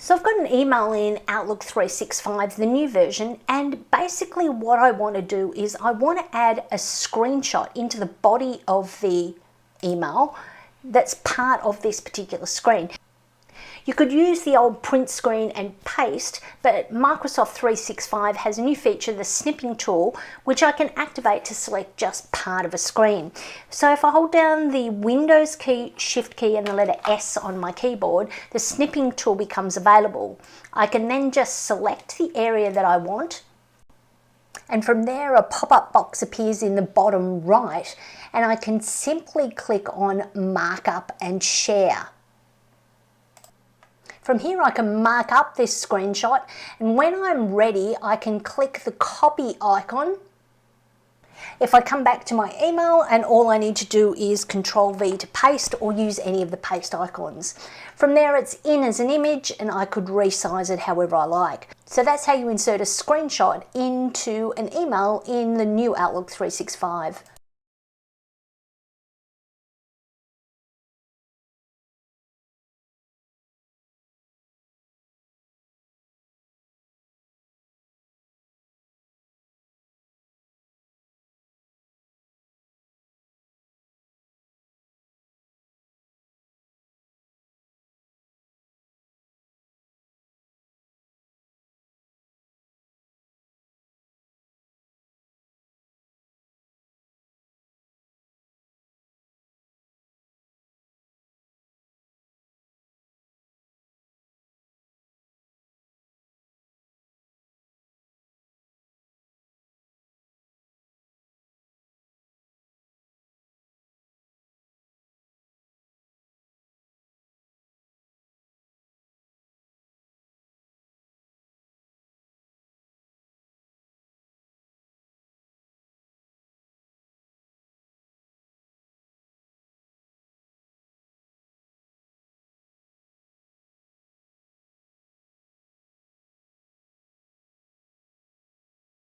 So I've got an email in Outlook 365, the new version, and basically what I want to do is I want to add a screenshot into the body of the email that's part of this particular screen. You could use the old print screen and paste, but Microsoft 365 has a new feature, the snipping tool, which I can activate to select just part of a screen. So if I hold down the Windows key, Shift key and the letter S on my keyboard, the snipping tool becomes available. I can then just select the area that I want, and from there a pop-up box appears in the bottom right, and I can simply click on Markup and Share. From here I can mark up this screenshot, and when I'm ready I can click the copy icon. If I come back to my email, and all I need to do is Control V to paste or use any of the paste icons. From there it's in as an image and I could resize it however I like. So that's how you insert a screenshot into an email in the new Outlook 365.